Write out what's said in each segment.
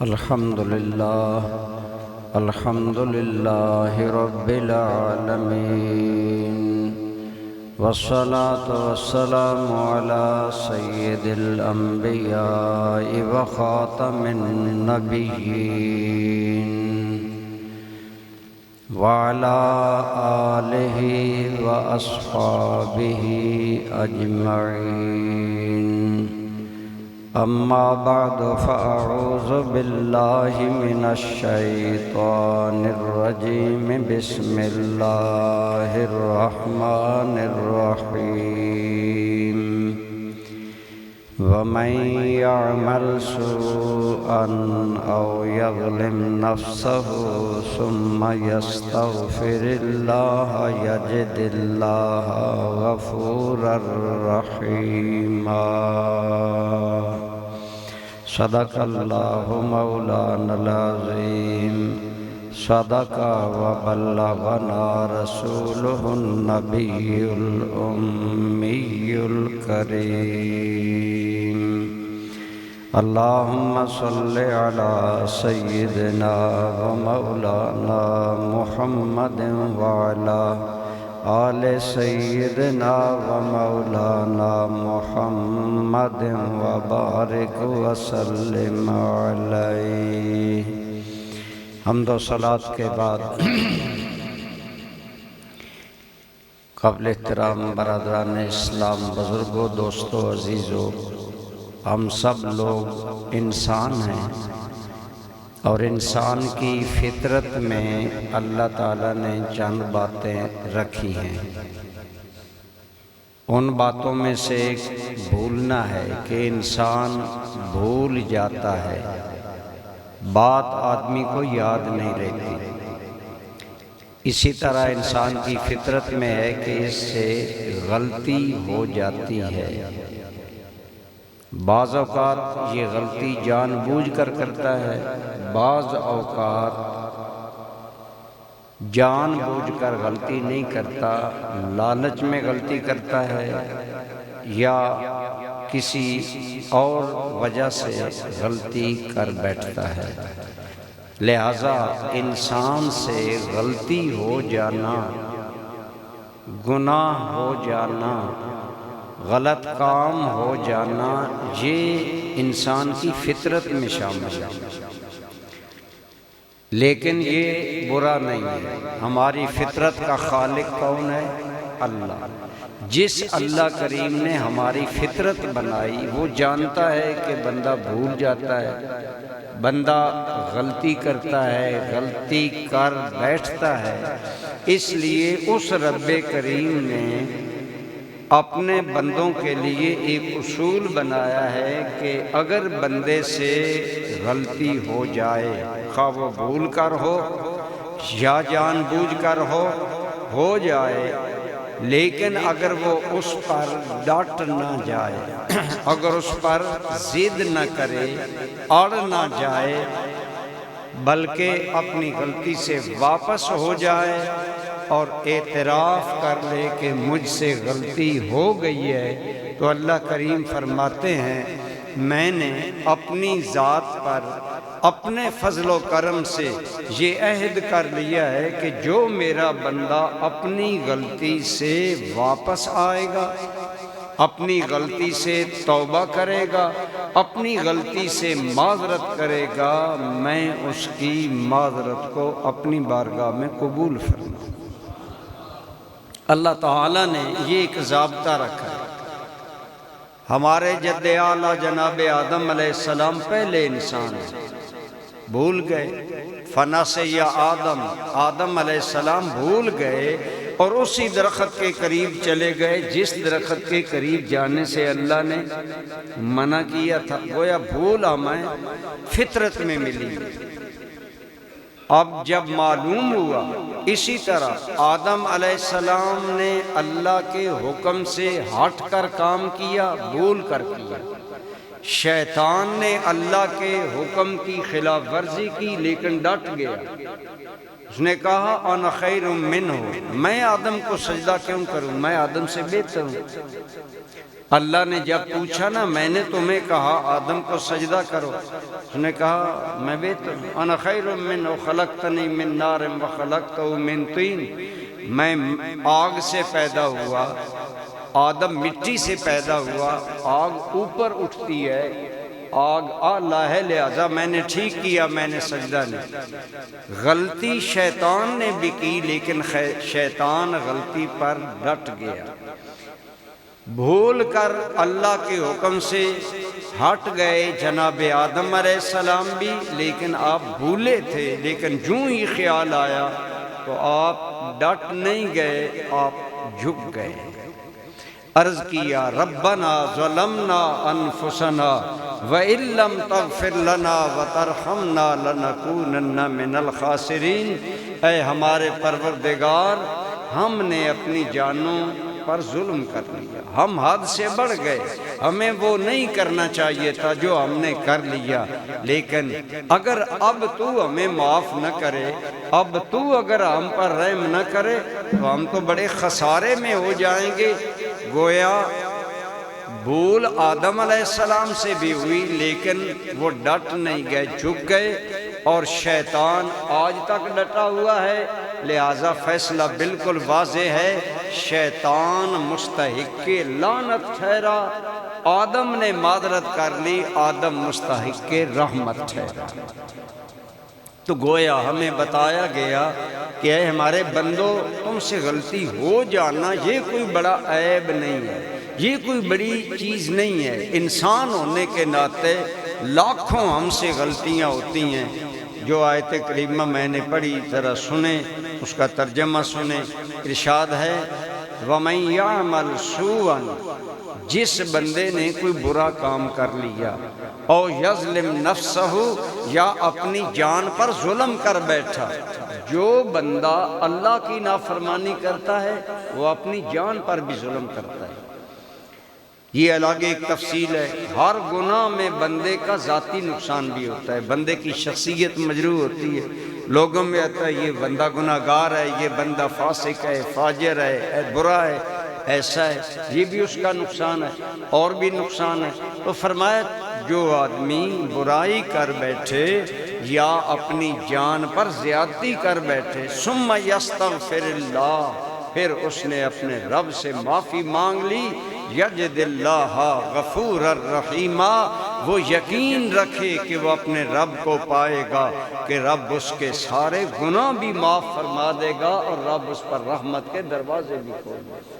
الحمد لله رب العالمين، والصلاة والسلام على سيد الأنبياء وخاتم النبيين، وعلى آله وأصحابه أجمعين. أما بعد فأعوذ بالله من الشيطان الرجيم. بسم الله الرحمن الرحيم. ومن يعمل سوءا أو يظلم نفسه ثم يستغفر الله يجد الله غفورا رحيما. صدق الله مولانا العظيم. صدق وبلغنا رسوله النبي الأمي الكريم. اللهم صل على سيدنا ومولانا محمد وعلى آل سيدنا ومولانا محمد وبارك وسلم عليه. حمد و صلاۃ کے بعد قبل احترام برادران اسلام، بزرگوں، دوستوں، عزیزوں، ہم سب لوگ انسان ہیں اور انسان کی فطرت میں اللہ تعالیٰ نے چند باتیں رکھی ہیں. ان باتوں میں سے ایک بھولنا ہے کہ انسان بھول جاتا ہے، بات آدمی کو یاد نہیں رہتی. اسی طرح انسان کی فطرت میں ہے کہ اس سے غلطی ہو جاتی ہے. بعض اوقات یہ غلطی جان بوجھ کر کرتا ہے، بعض اوقات جان بوجھ کر غلطی نہیں کرتا، لالچ میں غلطی کرتا ہے یا کسی اور وجہ سے غلطی کر بیٹھتا ہے. لہذا انسان سے غلطی ہو جانا، گناہ ہو جانا، غلط کام ہو جانا، یہ انسان کی فطرت میں شامل ہے. لیکن یہ برا نہیں ہے. ہماری فطرت کا خالق کون ہے؟ اللہ. جس اللہ کریم نے ہماری فطرت بنائی وہ جانتا ہے کہ بندہ بھول جاتا ہے، بندہ غلطی کرتا ہے، غلطی کر بیٹھتا ہے. اس لیے اس رب کریم نے اپنے بندوں کے لیے ایک اصول بنایا ہے کہ اگر بندے سے غلطی ہو جائے، خواہ وہ بھول کر ہو یا جان بوجھ کر ہو جائے، لیکن اگر وہ اس پر ڈٹ نہ جائے، اگر اس پر ضد نہ کرے، اڑ نہ جائے، بلکہ اپنی غلطی سے واپس ہو جائے اور اعتراف کر لے کہ مجھ سے غلطی ہو گئی ہے، تو اللہ کریم فرماتے ہیں میں نے اپنی ذات پر اپنے فضل و کرم سے یہ عہد کر لیا ہے کہ جو میرا بندہ اپنی غلطی سے واپس آئے گا، اپنی غلطی سے توبہ کرے گا، اپنی غلطی سے معذرت کرے گا، میں اس کی معذرت کو اپنی بارگاہ میں قبول فرماؤں. اللہ تعالیٰ نے یہ ایک ضابطہ رکھا ہے. ہمارے جد اعلیٰ جناب آدم علیہ السلام پہلے انسان ہیں، بھول گئے. فنا سے یا آدم علیہ السلام بھول گئے اور اسی درخت کے قریب چلے گئے جس درخت کے قریب جانے سے اللہ نے منع کیا تھا. گویا بھول ہمیں فطرت میں ملی. اب جب معلوم ہوا، اسی طرح آدم علیہ السلام نے اللہ کے حکم سے ہٹ کر کام کیا، بھول کر کیا. شیطان نے اللہ کے حکم کی خلاف ورزی کی لیکن ڈٹ گیا۔ اس نے کہا انا خیر منہ، میں آدم کو سجدہ کیوں کروں، میں آدم سے بہتر ہوں۔ اللہ نے جب پوچھا نا میں نے تمہیں کہا آدم کو سجدہ کرو، اس نے کہا میں بہتر ہوں، انا خیر منہ خلقتنی من نار وخلقتہ من طین، میں آگ سے پیدا ہوا، آدم مٹی سے پیدا ہوا، آگ اوپر اٹھتی ہے، آگ اعلیٰ ہے، لہذا میں نے ٹھیک کیا، میں نے سجدہ نہیں۔ غلطی شیطان نے بھی کی لیکن شیطان غلطی پر ڈٹ گیا، بھول کر اللہ کے حکم سے ہٹ گئے جناب آدم علیہ السلام بھی، لیکن آپ بھولے تھے، لیکن جوں ہی خیال آیا تو آپ ڈٹ نہیں گئے، آپ جھک گئے۔ عرض کیا ربنا ظلمنا انفسنا وَإِن لَّمْ تَغْفِرْ لَنَا وَتَرْحَمْنَا لَنَكُونَنَّ مِنَ الْخَاسِرِينَ، اے ہمارے پروردگار ہم نے اپنی جانوں پر ظلم کر لیا، ہم حد سے بڑھ گئے، ہمیں وہ نہیں کرنا چاہیے تھا جو ہم نے کر لیا، لیکن اگر اب تو ہمیں معاف نہ کرے، اب تو اگر ہم پر رحم نہ کرے تو ہم تو بڑے خسارے میں ہو جائیں گے۔ گویا بھول آدم علیہ السلام سے بھی ہوئی لیکن وہ ڈٹ نہیں گئے، جھک گئے، اور شیطان آج تک ڈٹا ہوا ہے، لہذا فیصلہ بالکل واضح ہے، شیطان مستحق لعنت ٹھہرا، آدم نے معذرت کر لی، آدم مستحق رحمت ٹھہرا۔ تو گویا ہمیں بتایا گیا کہ اے ہمارے بندو، تم سے غلطی ہو جانا یہ کوئی بڑا عیب نہیں ہے، یہ کوئی بڑی چیز نہیں ہے، انسان ہونے کے ناطے لاکھوں ہم سے غلطیاں ہوتی ہیں۔ جو آیت کریمہ میں نے پڑھی ذرا سنیں، اس کا ترجمہ سنیں، ارشاد ہے وَمَن يَعْمَلْ سُوءًا، جس بندے نے کوئی برا کام کر لیا، او یظلم نفسہ، یا اپنی جان پر ظلم کر بیٹھا، جو بندہ اللہ کی نافرمانی کرتا ہے وہ اپنی جان پر بھی ظلم کرتا ہے۔ یہ الگ ایک تفصیل ہے، ہر گناہ میں بندے کا ذاتی نقصان بھی ہوتا ہے، بندے کی شخصیت مجروح ہوتی ہے، لوگوں میں آتا ہے یہ بندہ گناہ گار ہے، یہ بندہ فاسق ہے، فاجر ہے، برا ہے، ایسا ہے، یہ بھی اس کا نقصان ہے، اور بھی نقصان ہے۔ تو فرمایا جو آدمی برائی کر بیٹھے یا اپنی جان پر زیادتی کر بیٹھے، ثم یستغفر اللہ، پھر اس نے اپنے رب سے معافی مانگ لی، یجد اللہ غفور الرحیم، وہ یقین رکھے کہ وہ اپنے رب کو پائے گا کہ رب اس کے سارے گناہ بھی معاف فرما دے گا اور رب اس پر رحمت کے دروازے بھی کھول دے گا۔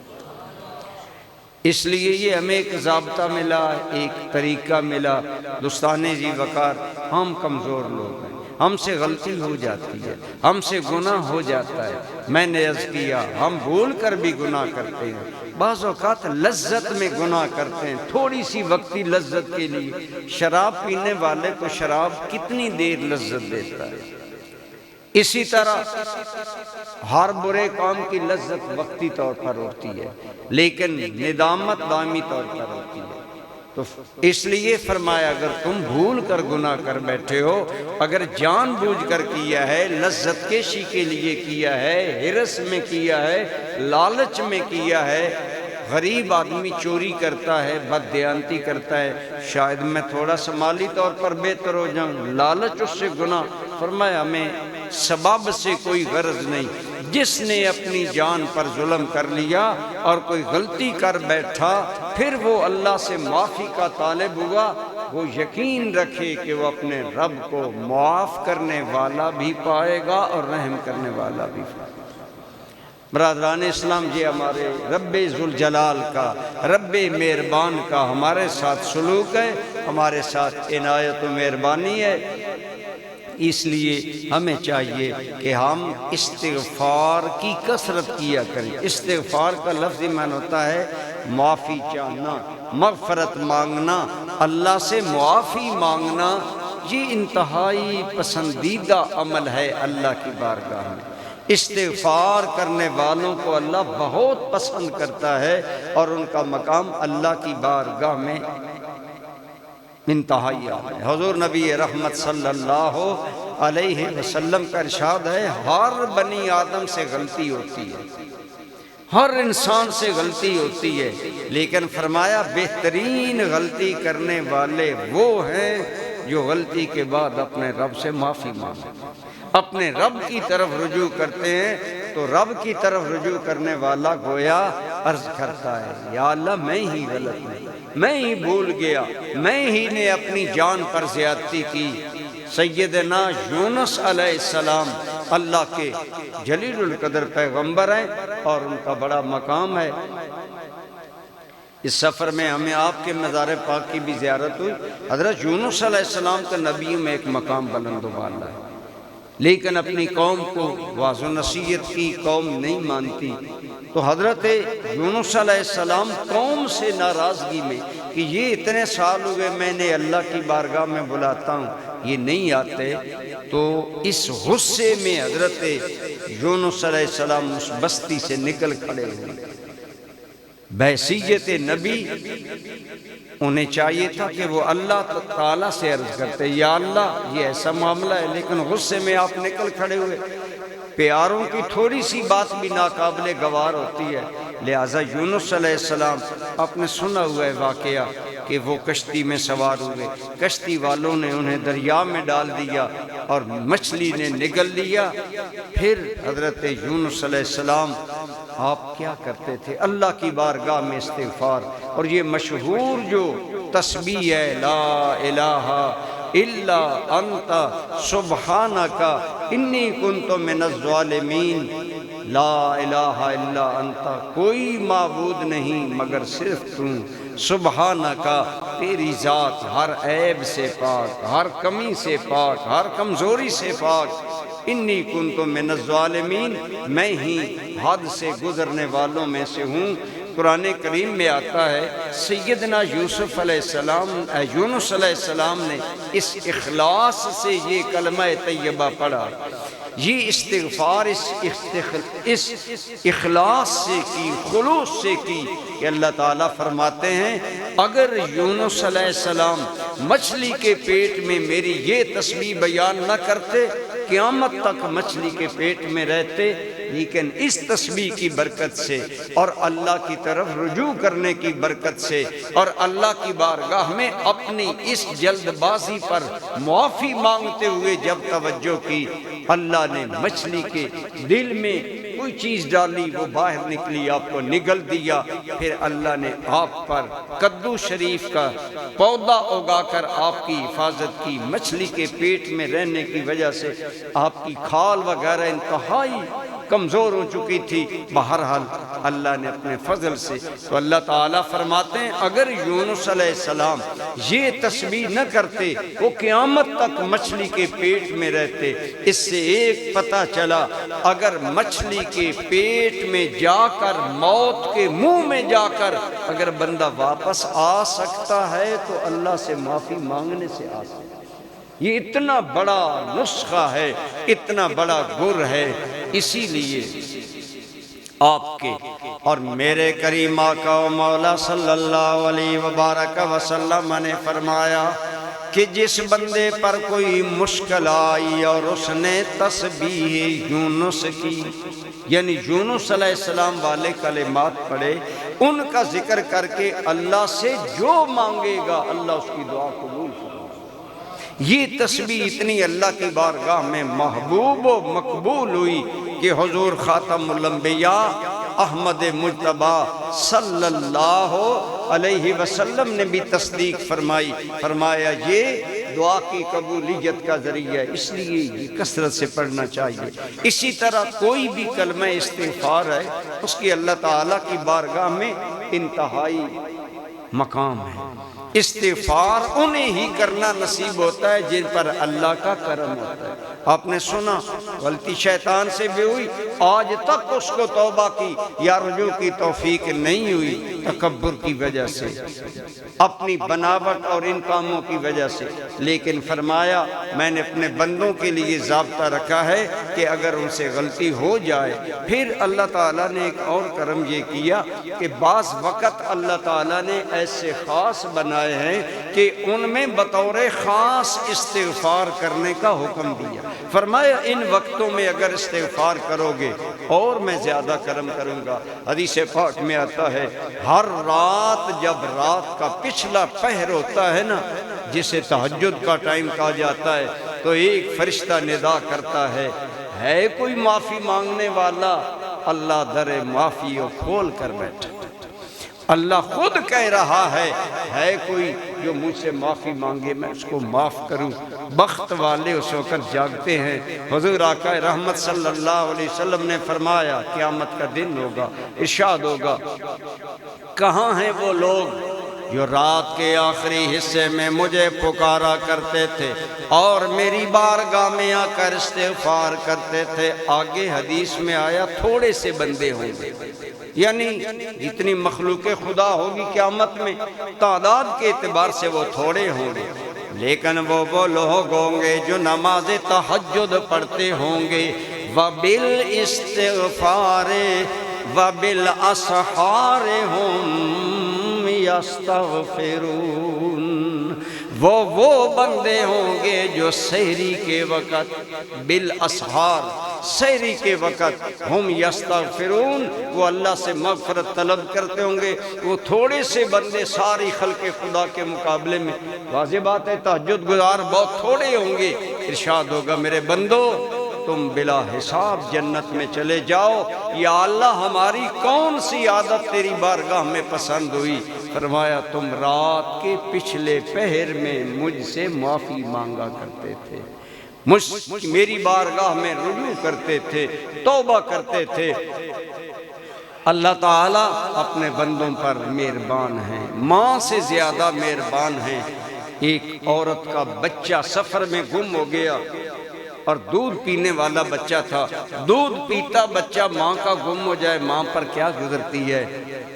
اس لیے یہ ہمیں ایک ضابطہ ملا، ایک طریقہ ملا۔ دوستان ذی وقار، ہم کمزور لوگ ہیں، ہم سے غلطی ہو جاتی ہے، ہم سے گناہ ہو جاتا ہے، میں نے عرض کیا ہم بھول کر بھی گناہ کرتے ہیں، بعض اوقات لذت میں گناہ کرتے ہیں، تھوڑی سی وقتی لذت کے لیے۔ شراب پینے والے کو شراب کتنی دیر لذت دیتا ہے، اسی طرح ہر برے کام کی لذت وقتی طور پر ہوتی ہے لیکن ندامت دائمی طور پر ہوتی ہے۔ تو اس لیے فرمایا اگر تم بھول کر گناہ کر بیٹھے ہو، اگر جان بوجھ کر کیا ہے، لذت کشی کے لیے کیا ہے، ہرس میں کیا ہے، لالچ میں کیا ہے، غریب آدمی چوری کرتا ہے، بددیانتی کرتا ہے، شاید میں تھوڑا سا مالی طور پر بہتر ہو جاؤں، لالچ اس سے گناہ۔ فرمایا ہمیں سبب سے کوئی غرض نہیں، جس نے اپنی جان پر ظلم کر لیا اور کوئی غلطی کر بیٹھا پھر وہ اللہ سے معافی کا طالب ہوا، وہ یقین رکھے کہ وہ اپنے رب کو معاف کرنے والا بھی پائے گا اور رحم کرنے والا بھی پائے گا۔ برادران اسلام، یہ ہمارے رب ذوالجلال کا، رب مہربان کا ہمارے ساتھ سلوک ہے، ہمارے ساتھ عنایت و مہربانی ہے۔ اس لیے ہمیں چاہیے کہ ہم استغفار کی کثرت کیا کریں۔ استغفار کا لفظی معنی ہوتا ہے معافی چاہنا، مغفرت مانگنا، اللہ سے معافی مانگنا۔ یہ انتہائی پسندیدہ عمل ہے اللہ کی بارگاہ میں۔ استغفار کرنے والوں کو اللہ بہت پسند کرتا ہے اور ان کا مقام اللہ کی بارگاہ میں انتہائی عام ہے۔ حضور نبی رحمت صلی اللہ علیہ وسلم کا ارشاد ہے، ہر بنی آدم سے غلطی ہوتی ہے، ہر انسان سے غلطی ہوتی ہے، لیکن فرمایا بہترین غلطی کرنے والے وہ ہیں جو غلطی کے بعد اپنے رب سے معافی مانگتے ہیں، اپنے رب کی طرف رجوع کرتے ہیں۔ تو رب کی طرف رجوع کرنے والا گویا عرض کرتا ہے، یا اللہ میں ہی غلط ہوں، میں ہی بھول گیا، میں ہی نے اپنی جان پر زیادتی کی۔ سیدنا یونس علیہ السلام اللہ کے جلیل القدر پیغمبر ہیں اور ان کا بڑا مقام ہے۔ اس سفر میں ہمیں آپ کے مزار پاک کی بھی زیارت ہوئی۔ حضرت یونس علیہ السلام کا نبیوں میں ایک مقام بلند و بالا ہے، لیکن اپنی قوم کو واعظ و نصیحت کی، قوم نہیں مانتی، تو حضرت یونس علیہ السلام قوم سے ناراضگی میں کہ یہ اتنے سال ہوئے میں نے اللہ کی بارگاہ میں بلاتا ہوں، یہ نہیں آتے، تو اس غصے میں حضرت یونس علیہ السلام اس بستی سے نکل کھڑے ہوئے۔ بحیثیت نبی انہیں چاہیے تھا کہ وہ اللہ تعالیٰ سے عرض کرتے، یا اللہ یہ ایسا معاملہ ہے، لیکن غصے میں آپ نکل کھڑے ہوئے۔ پیاروں کی تھوڑی سی بات بھی ناقابل گوار ہوتی ہے، لہٰذا یونس علیہ السلام آپ نے سنا ہوا ہے واقعہ کہ وہ کشتی میں سوار ہوئے، کشتی والوں نے انہیں دریا میں ڈال دیا اور مچھلی نے نگل لیا۔ پھر حضرت یونس علیہ السلام آپ کیا کرتے تھے؟ اللہ کی بارگاہ میں استغفار، اور یہ مشہور جو تسبیح ہے، لا الہ الا انت سبحانک انی کنت من الظالمین، لا الہ الا انت، کوئی معبود نہیں مگر صرف تم، سبحانک تیری ذات ہر عیب سے پاک، ہر کمی سے پاک، ہر کمزوری سے پاک، انی کنت من الظالمین، میں ہی حد سے گزرنے والوں میں سے ہوں۔ قرآن کریم میں آتا ہے سیدنا یونس علیہ السلام نے اس اخلاص سے یہ کلمہ طیبہ پڑھا، یہ استغفار اس اخلاص سے کی، خلوص سے کی کہ اللہ تعالیٰ فرماتے ہیں اگر یونس علیہ السلام مچھلی کے پیٹ میں میری یہ تسبیح بیان نہ کرتے، قیامت تک مچھلی کے پیٹ میں رہتے، لیکن اس تسبیح کی برکت سے اور اللہ کی طرف رجوع کرنے کی برکت سے اور اللہ کی بارگاہ میں اپنی اس جلد بازی پر معافی مانگتے ہوئے جب توجہ کی، اللہ نے مچھلی کے دل میں کوئی چیز ڈالی، وہ باہر نکلی، آپ کو نگل دیا۔ پھر اللہ نے آپ پر کدو شریف کا پودا اگا کر آپ کی حفاظت کی، مچھلی کے پیٹ میں رہنے کی وجہ سے آپ کی کھال وغیرہ انتہائی کمزور ہو چکی تھی، بہرحال اللہ نے اپنے فضل سے۔ تو اللہ تعالیٰ فرماتے ہیں اگر یونس علیہ السلام یہ تسبیح نہ کرتے، وہ قیامت تک مچھلی کے پیٹ میں رہتے۔ اس سے ایک پتہ چلا اگر مچھلی کے پیٹ میں جا کر، موت کے منہ میں جا کر اگر بندہ واپس آ سکتا ہے تو اللہ سے معافی مانگنے سے آ سکتا ہے۔ یہ اتنا بڑا نسخہ ہے، اتنا بڑا گر ہے۔ اسی لیے آپ کے اور میرے کریم آقا و مولا صلی اللہ علیہ وبارک وسلم نے فرمایا کہ جس بندے پر کوئی مشکل آئی اور اس نے تسبیح یونس کی، یعنی یونس علیہ السلام والے کلمات پڑھے، ان کا ذکر کر کے اللہ سے جو مانگے گا اللہ اس کی دعا قبول کرے۔ یہ تسبیح اتنی اللہ کی بارگاہ میں محبوب و مقبول ہوئی کہ حضور خاتم الانبیاء احمد مجتبی صلی اللہ علیہ وسلم نے بھی تصدیق فرمائی، فرمایا یہ دعا کی قبولیت کا ذریعہ ہے، اس لیے یہ کثرت سے پڑھنا چاہیے۔ اسی طرح کوئی بھی کلمہ استغفار ہے، اس کی اللہ تعالیٰ کی بارگاہ میں انتہائی مقام ہے۔ استغفار انہیں ہی کرنا نصیب ہوتا ہے جن پر اللہ کا کرم ہوتا ہے۔ آپ نے سنا غلطی شیطان سے بھی ہوئی، آج تک اس کو توبہ کی یا رجوع کی توفیق نہیں ہوئی، تکبر کی وجہ سے، اپنی بناوٹ اور ان کاموں کی وجہ سے۔ لیکن فرمایا میں نے اپنے بندوں کے لیے ضابطہ رکھا ہے کہ اگر ان سے غلطی ہو جائے، پھر اللہ تعالیٰ نے ایک اور کرم یہ کیا کہ بعض وقت اللہ تعالیٰ نے ایسے خاص بنا بنائے ہیں کہ ان میں بطور خاص استغفار کرنے کا حکم دیا۔ فرمایا ان وقتوں میں اگر استغفار کرو گے اور میں زیادہ کرم کروں گا۔ حدیث پاک میں آتا ہے ہر رات جب رات کا پچھلا پہر ہوتا ہے نا، جسے تہجد کا ٹائم کہا جاتا ہے، تو ایک فرشتہ ندا کرتا ہے کوئی معافی مانگنے والا؟ اللہ در معافی کو کھول کر بیٹھا۔ اللہ خود کہہ رہا ہے کوئی جو مجھ سے معافی مانگے میں اس کو معاف کروں۔ بخت والے اس وقت جاگتے ہیں۔ حضور آقا رحمت صلی اللہ علیہ وسلم نے فرمایا قیامت کا دن ہوگا، ارشاد ہوگا کہاں ہیں وہ لوگ جو رات کے آخری حصے میں مجھے پکارا کرتے تھے اور میری بارگاہ میں آ کر استغفار کرتے تھے؟ آگے حدیث میں آیا تھوڑے سے بندے ہوں گے، یعنی جتنی مخلوق خدا ہوگی قیامت میں تعداد کے اعتبار سے وہ تھوڑے ہوں گے، لیکن وہ لوگ ہوں گے جو نماز تہجد پڑھتے ہوں گے۔ وَبِالْإِسْتِغْفَارِ وَبِالْأَسْحَارِ هُمْ يَسْتَغْفِرُونَ۔ وہ بندے ہوں گے جو سحری کے وقت، بالاسحار سحری کے وقت، ہم یستغفرون وہ اللہ سے مغفرت طلب کرتے ہوں گے۔ وہ تھوڑے سے بندے ساری خلق خدا کے مقابلے میں، واضح بات ہے تہجد گزار بہت تھوڑے ہوں گے۔ ارشاد ہوگا میرے بندو تم بلا حساب جنت میں چلے جاؤ۔ یا اللہ ہماری کون سی عادت تیری بارگاہ میں پسند ہوئی؟ فرمایا تم رات کے پچھلے پہر میں مجھ سے معافی مانگا کرتے تھے، میری بارگاہ میں رجوع کرتے تھے، توبہ کرتے تھے۔ اللہ تعالیٰ اپنے بندوں پر مہربان ہیں، ماں سے زیادہ مہربان ہیں۔ ایک عورت کا بچہ سفر میں گم ہو گیا اور دودھ پینے والا بچہ تھا۔ دودھ پیتا بچہ ماں کا گم ہو جائے، ماں پر کیا گزرتی ہے؟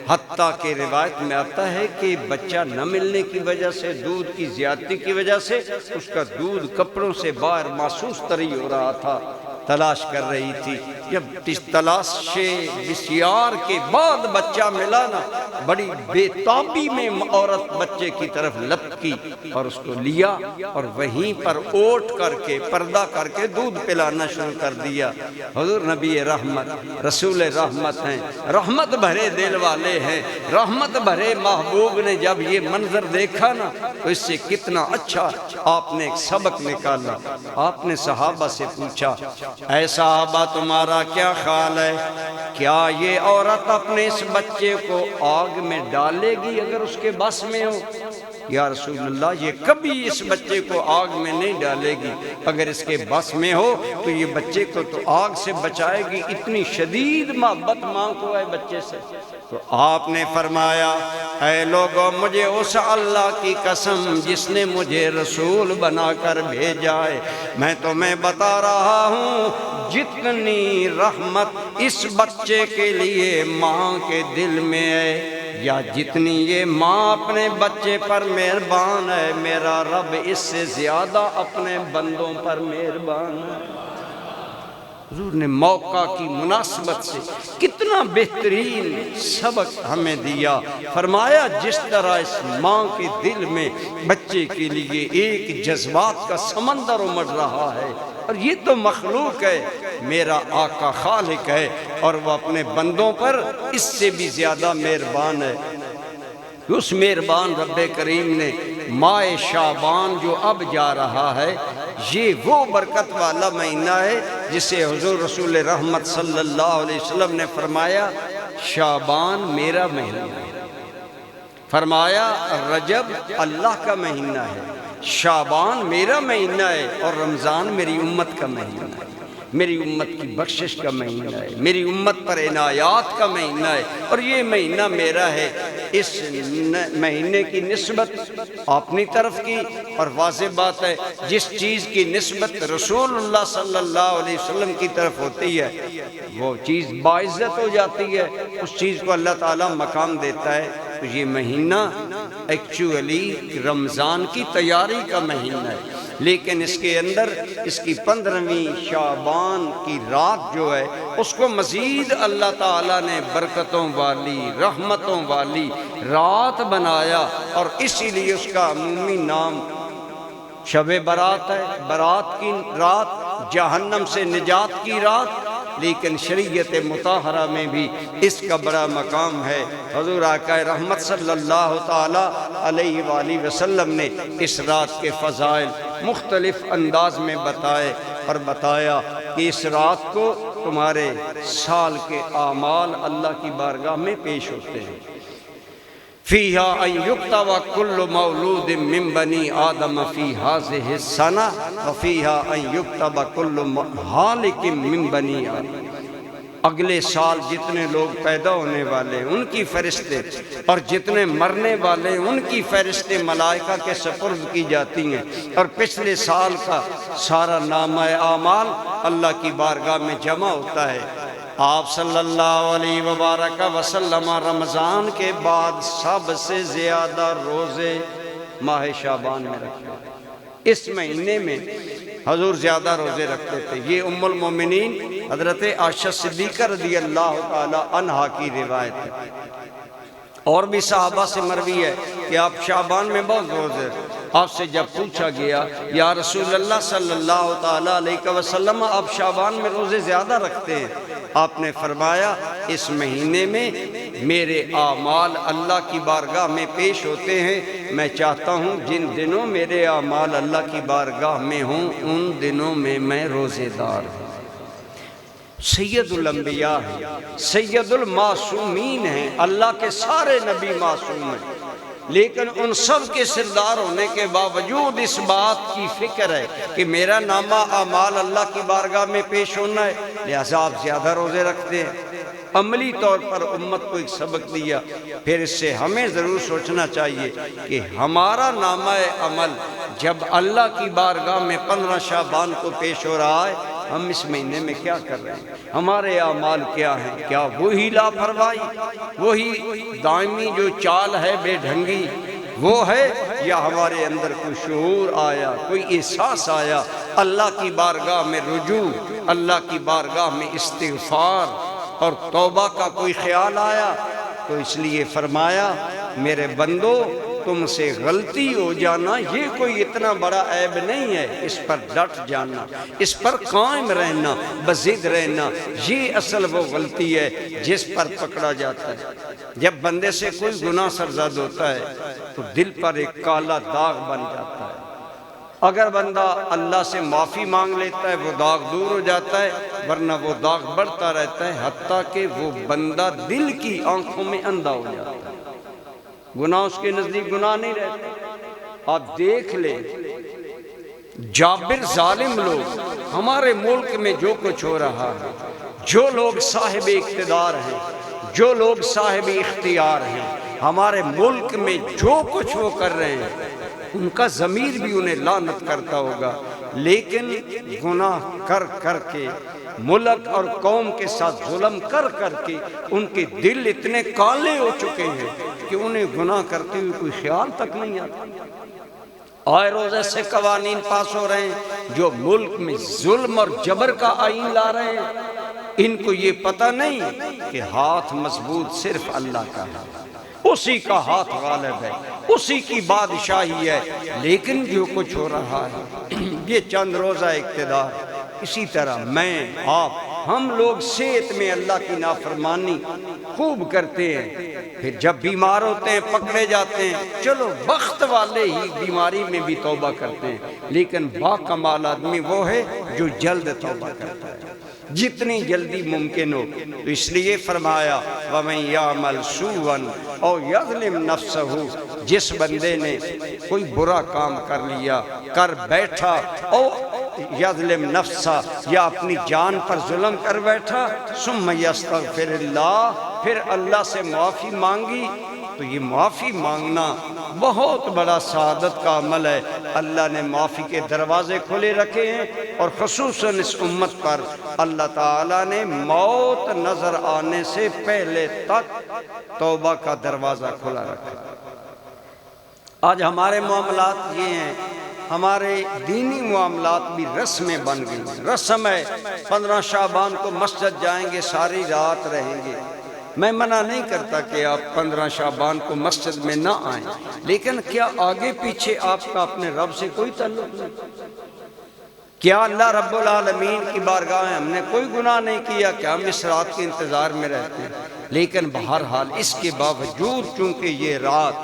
حتیٰ کہ روایت میں آتا ہے کہ بچہ نہ ملنے کی وجہ سے، دودھ کی زیادتی کی وجہ سے اس کا دودھ کپڑوں سے باہر محسوس طری ہو رہا تھا، تلاش کر رہی تھی۔ جب اس تلاش بسیار کے بعد بچہ ملا نا، بڑی بے تابی میں عورت بچے کی طرف لپکی اور اس کو لیا اور وہیں پر اوٹ کر کے پردہ کر کے دودھ پلانا شروع کر دیا۔ حضور نبی رحمت، رسول رحمت ہیں، رحمت بھرے دل والے ہیں، رحمت بھرے محبوب نے جب یہ منظر دیکھا نا تو اس سے کتنا اچھا آپ نے ایک سبق نکالا۔ آپ نے صحابہ سے پوچھا اے صحابہ تمہارا کیا خیال ہے، کیا یہ عورت اپنے اس بچے کو آگ میں ڈالے گی اگر اس کے بس میں ہو؟ یا رسول اللہ یہ کبھی اس بچے کو آگ میں نہیں ڈالے گی، اگر اس کے بس میں ہو تو یہ بچے کو تو آگ سے بچائے گی، اتنی شدید محبت ماں کو ہے بچے سے۔ تو آپ نے فرمایا اے لوگوں مجھے اس اللہ کی قسم جس نے مجھے رسول بنا کر بھیجا ہے، میں تمہیں بتا رہا ہوں جتنی رحمت اس بچے کے لیے ماں کے دل میں ہے، یا جتنی یہ ماں اپنے بچے پر مہربان ہے، میرا رب اس سے زیادہ اپنے بندوں پر مہربان ہے۔ حضور نے موقع کی مناسبت سے کتنا بہترین سبق ہمیں دیا۔ فرمایا جس طرح اس ماں کے دل میں بچے کے لیے ایک جذبات کا سمندر امڑ رہا ہے، اور یہ تو مخلوق ہے، میرا آقا خالق ہے اور وہ اپنے بندوں پر اس سے بھی زیادہ مہربان ہے۔ اس مہربان رب کریم نے ماہ شعبان جو اب جا رہا ہے، یہ وہ برکت والا مہینہ ہے جسے حضور رسول رحمت صلی اللہ علیہ وسلم نے فرمایا شعبان میرا مہینہ ہے، فرمایا رجب اللہ کا مہینہ ہے، شعبان میرا مہینہ ہے، اور رمضان میری امت کا مہینہ ہے، میری امت کی بخشش کا مہینہ ہے، میری امت پر عنایات کا مہینہ ہے، اور یہ مہینہ میرا ہے۔ اس مہینے کی نسبت اپنی طرف کی، اور واضح بات ہے جس چیز کی نسبت رسول اللہ صلی اللہ علیہ وسلم کی طرف ہوتی ہے وہ چیز باعزت ہو جاتی ہے، اس چیز کو اللہ تعالیٰ مقام دیتا ہے۔ تو یہ مہینہ ایکچولی رمضان کی تیاری کا مہینہ ہے۔ لیکن اس کے اندر اس کی 15ویں شعبان کی رات جو ہے اس کو مزید اللہ تعالیٰ نے برکتوں والی رحمتوں والی رات بنایا، اور اسی لیے اس کا عمومی نام شب برات ہے، برات کی رات، جہنم سے نجات کی رات۔ لیکن شریعت مطہرہ میں بھی اس کا بڑا مقام ہے۔ حضور آقا رحمت صلی اللہ تعالی علیہ وآلہ وسلم نے اس رات کے فضائل مختلف انداز میں بتائے، اور بتایا کہ اس رات کو تمہارے سال کے اعمال اللہ کی بارگاہ میں پیش ہوتے ہیں۔ فیہا ان یکتب کل مولود من بنی آدم فی ہذہ السنہ وفیہا ان یکتب کل ہالک من بنی آدم۔ اگلے سال جتنے لوگ پیدا ہونے والے ہیں ان کی فہرستیں، اور جتنے مرنے والے ہیں ان کی فہرستیں ملائکہ کے سپرد کی جاتی ہیں، اور پچھلے سال کا سارا نامہ اعمال اللہ کی بارگاہ میں جمع ہوتا ہے۔ آپ صلی اللہ علیہ وبارک وسلم رمضان کے بعد سب سے زیادہ روزے ماہ شعبان میں رکھتے، اس مہینے میں حضور زیادہ روزے رکھتے تھے۔ یہ ام المومنین حضرت عائشہ صدیقہ رضی اللہ تعالی عنہا کی روایت ہے، اور بھی صحابہ سے مروی ہے کہ آپ شعبان میں بہت روزے رکھتے۔ آپ سے جب پوچھا گیا یا رسول اللہ صلی اللہ تعالی علیہ وسلم آپ شعبان میں روزے زیادہ رکھتے ہیں، آپ نے فرمایا اس مہینے میں میرے اعمال اللہ کی بارگاہ میں پیش ہوتے ہیں، میں چاہتا ہوں جن دنوں میرے اعمال اللہ کی بارگاہ میں ہوں ان دنوں میں میں روزے دار ہوں۔ سید الانبیاء ہیں، سید المعصومین ہیں، اللہ کے سارے نبی معصوم ہیں، لیکن ان سب کے سردار ہونے کے باوجود اس بات کی فکر ہے کہ میرا نامہ اعمال اللہ کی بارگاہ میں پیش ہونا ہے، لہذا آپ زیادہ روزے رکھتے ہیں۔ عملی طور پر امت کو ایک سبق دیا۔ پھر اس سے ہمیں ضرور سوچنا چاہیے کہ ہمارا نامہ عمل جب اللہ کی بارگاہ میں 15 شعبان کو پیش ہو رہا ہے، ہم اس مہینے میں کیا کر رہے ہیں، ہمارے اعمال کیا ہیں؟ کیا وہی لاپرواہی، وہی دائمی جو چال ہے بے ڈھنگی وہ ہے، یا ہمارے اندر کوئی شعور آیا، کوئی احساس آیا، اللہ کی بارگاہ میں رجوع، اللہ کی بارگاہ میں استغفار اور توبہ کا کوئی خیال آیا؟ تو اس لیے فرمایا میرے بندو تم سے غلطی ہو جانا یہ کوئی اتنا بڑا عیب نہیں ہے، اس پر ڈٹ جانا، اس پر قائم رہنا، بضد رہنا، یہ اصل وہ غلطی ہے جس پر پکڑا جاتا ہے۔ جب بندے سے کوئی گناہ سرزد ہوتا ہے تو دل پر ایک کالا داغ بن جاتا ہے۔ اگر بندہ اللہ سے معافی مانگ لیتا ہے وہ داغ دور ہو جاتا ہے، ورنہ وہ داغ بڑھتا رہتا ہے حتیٰ کہ وہ بندہ دل کی آنکھوں میں اندھا ہو جاتا ہے، گناہ اس کے نزدیک گناہ نہیں رہتا۔ آپ دیکھ لیں جابر ظالم لوگ ہمارے ملک میں جو کچھ ہو رہا ہے، جو لوگ صاحب اقتدار ہیں، جو لوگ صاحب اختیار ہیں، ہمارے ملک میں جو کچھ وہ کر رہے ہیں ان کا ضمیر بھی انہیں لعنت کرتا ہوگا، لیکن گناہ کر کر کے ملک اور قوم کے ساتھ ظلم کر کر کے ان کے دل اتنے کالے ہو چکے ہیں کہ انہیں گناہ کرتے ہوئے کوئی خیال تک نہیں آتا۔ آئے روز ایسے قوانین پاس ہو رہے ہیں جو ملک میں ظلم اور جبر کا آئین لا رہے ہیں، ان کو یہ پتہ نہیں کہ ہاتھ مضبوط صرف اللہ کا ہے، اسی کا ہاتھ غالب ہے، اسی کی بادشاہی ہے۔ لیکن جو کچھ ہو رہا ہے یہ چند روزہ اقتدار، اسی طرح میں آپ ہم لوگ صحت میں اللہ کی نافرمانی خوب کرتے ہیں، پھر جب بیمار ہوتے ہیں پکڑے جاتے ہیں، چلو بخت والے ہی بیماری میں بھی توبہ کرتے ہیں، لیکن باکمال آدمی وہ ہے جو جلد توبہ کرتا ہے، جتنی جلدی ممکن ہو۔ تو اس لیے فرمایا وَمَن يَعْمَلْ سُوءًا أَوْ يَظْلِمْ نَفْسَهُ، جس بندے نے کوئی برا کام کر لیا، کر بیٹھا، او یظلم نفسا، یا اپنی جان پر ظلم کر بیٹھا، ثم یستغفر اللہ، پھر اللہ سے معافی مانگی، تو یہ معافی مانگنا بہت بڑا سعادت کا عمل ہے۔ اللہ نے معافی کے دروازے کھلے رکھے ہیں، اور خصوصاً اس امت پر اللہ تعالیٰ نے موت نظر آنے سے پہلے تک توبہ کا دروازہ کھلا رکھا۔ آج ہمارے معاملات یہ ہیں ہمارے دینی معاملات بھی رسمیں بن گئی. رسم ہے 15 شعبان کو مسجد جائیں گے، ساری رات رہیں گے. میں منع نہیں کرتا کہ آپ 15 شعبان کو مسجد میں نہ آئیں، لیکن کیا آگے پیچھے آپ کا اپنے رب سے کوئی تعلق نہیں؟ کیا اللہ رب العالمین کی بارگاہ میں ہم نے کوئی گناہ نہیں کیا؟ کیا ہم اس رات کے انتظار میں رہتے ہیں؟ لیکن بہرحال اس کے باوجود چونکہ یہ رات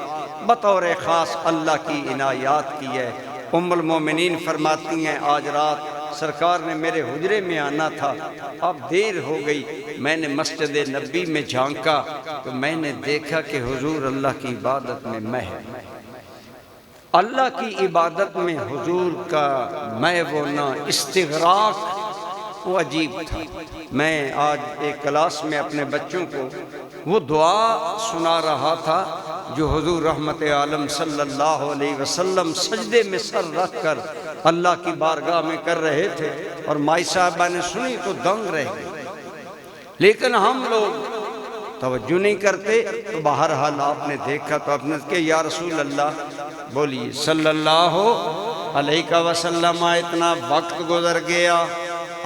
بطور خاص اللہ کی عنایات کی ہے. ام المومنین فرماتی ہیں آج رات سرکار نے میرے حجرے میں آنا تھا، اب دیر ہو گئی. میں نے مسجد نبی میں جھانکا تو میں نے دیکھا کہ حضور اللہ کی عبادت میں محو. اللہ کی عبادت میں حضور کا محو ہونا، استغراق، وہ عجیب تھا. میں آج ایک کلاس میں اپنے بچوں کو وہ دعا سنا رہا تھا جو حضور رحمت عالم صلی اللہ علیہ وسلم سجدے میں سر رکھ کر اللہ کی بارگاہ میں کر رہے تھے، اور مائی صاحبہ نے سنی تو دنگ رہ گئی. لیکن ہم لوگ توجہ نہیں کرتے. تو بہرحال آپ نے دیکھا تو آپ نے کہ یا رسول اللہ، بولیے صلی اللہ علیہ وسلم، اتنا وقت گزر گیا،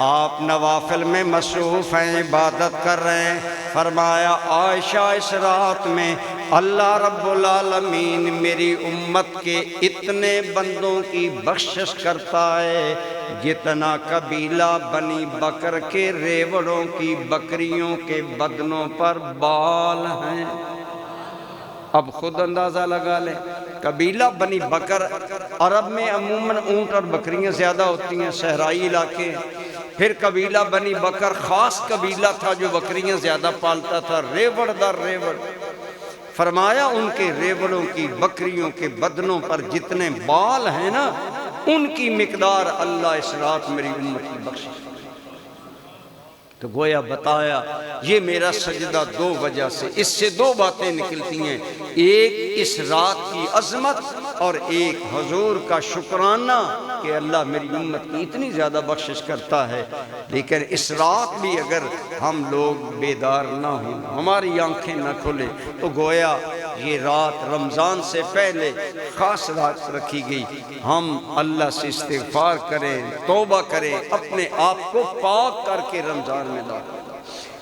آپ نوافل میں مصروف ہیں، عبادت کر رہے ہیں. فرمایا عائشہ اس رات میں اللہ رب العالمین میری امت کے اتنے بندوں کی بخشش کرتا ہے جتنا قبیلہ بنی بکر کے ریوڑوں کی بکریوں کے بدنوں پر بال ہیں. اب خود اندازہ لگا لیں، قبیلہ بنی بکر، عرب میں عموماً اونٹ اور بکریاں زیادہ ہوتی ہیں، صحرائی علاقے. پھر قبیلہ بنی بکر خاص قبیلہ تھا جو بکریاں زیادہ پالتا تھا، ریوڑ در ریوڑ. فرمایا ان کے ریوڑوں کی بکریوں کے بدنوں پر جتنے بال ہیں نا، ان کی مقدار اللہ اس رات میری امت کی بخشش. تو گویا بتایا یہ میرا سجدہ دو وجہ سے، اس سے دو باتیں نکلتی ہیں، ایک اس رات کی عظمت اور ایک حضور کا شکرانہ کہ اللہ میری امت کی اتنی زیادہ بخشش کرتا ہے. لیکن اس رات بھی اگر ہم لوگ بیدار نہ ہوں، ہماری آنکھیں نہ کھلے، تو گویا یہ رات رمضان سے پہلے خاص رات رکھی گئی. ہم اللہ سے استغفار کریں، توبہ کریں، اپنے آپ کو پاک کر کے رمضان میں داخل،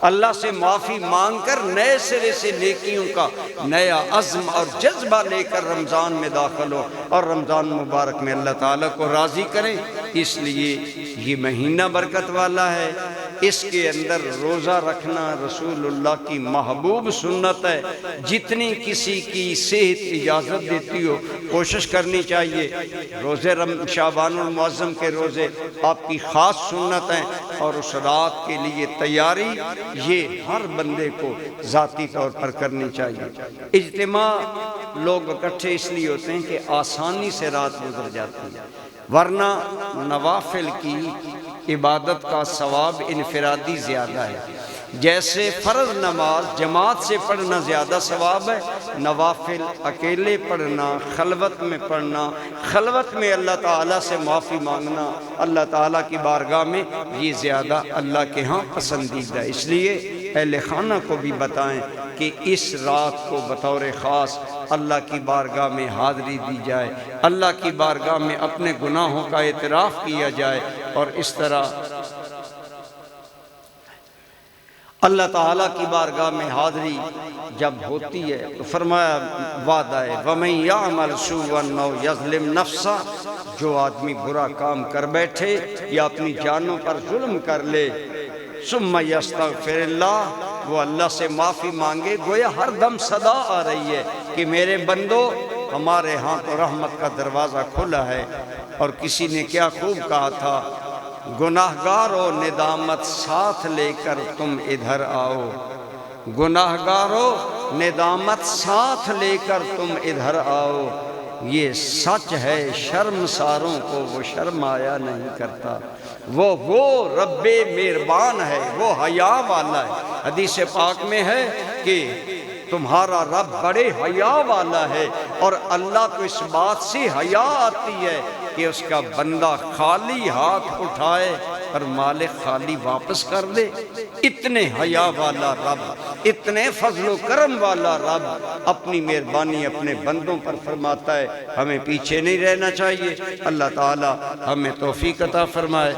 اللہ سے معافی مانگ کر نئے سرے سے نیکیوں کا نیا عزم اور جذبہ لے کر رمضان میں داخل ہو اور رمضان مبارک میں اللہ تعالیٰ کو راضی کریں. اس لیے یہ مہینہ برکت والا ہے، اس کے اندر روزہ رکھنا رسول اللہ کی محبوب سنت ہے. جتنی کسی کی صحت اجازت دیتی ہو کوشش کرنی چاہیے. روزے شعبان المعظم کے روزے آپ کی خاص سنت ہیں، اور اس رات کے لیے تیاری یہ ہر بندے کو ذاتی طور پر کرنی چاہیے. اجتماع لوگ اکٹھے اس لیے ہوتے ہیں کہ آسانی سے رات گزر جاتی ہے، ورنہ نوافل کی عبادت کا ثواب انفرادی زیادہ ہے. جیسے فرض نماز جماعت سے پڑھنا زیادہ ثواب ہے، نوافل اکیلے پڑھنا، خلوت میں پڑھنا، خلوت میں اللہ تعالیٰ سے معافی مانگنا اللہ تعالیٰ کی بارگاہ میں، یہ زیادہ اللہ کے ہاں پسندیدہ ہے. اس لیے اہل خانہ کو بھی بتائیں کہ اس رات کو بطور خاص اللہ کی بارگاہ میں حاضری دی جائے، اللہ کی بارگاہ میں اپنے گناہوں کا اعتراف کیا جائے. اور اس طرح اللہ تعالیٰ کی بارگاہ میں حاضری جب ہوتی ہے تو فرمایا وعدہ ہے وَمَن يَعْمَلْ سُوءًا أَوْ يَظْلِمْ نَفْسَهُ، جو آدمی برا کام کر بیٹھے یا اپنی جانوں پر ظلم کر لے، ثُمَّ يَسْتَغْفِرِ اللَّهُ، وہ اللہ سے معافی مانگے. گویا ہر دم صدا آ رہی ہے کہ میرے بندو ہمارے ہاں تو رحمت کا دروازہ کھلا ہے. اور کسی نے کیا خوب کہا تھا، گناہگارو ندامت ساتھ لے کر تم ادھر آؤ، گناہگارو ندامت ساتھ لے کر تم ادھر آؤ. یہ سچ ہے شرمساروں کو وہ شرمایا نہیں کرتا، وہ رب مہربان ہے، وہ حیا والا ہے. حدیث پاک میں ہے کہ تمہارا رب بڑے حیا والا ہے، اور اللہ کو اس بات سے حیا آتی ہے کہ اس کا بندہ خالی ہاتھ اٹھائے اور مالک خالی واپس کر دے. اتنے حیا والا رب، اتنے فضل و کرم والا رب اپنی مہربانی اپنے بندوں پر فرماتا ہے، ہمیں پیچھے نہیں رہنا چاہیے۔ اللہ تعالی ہمیں توفیق عطا فرمائے۔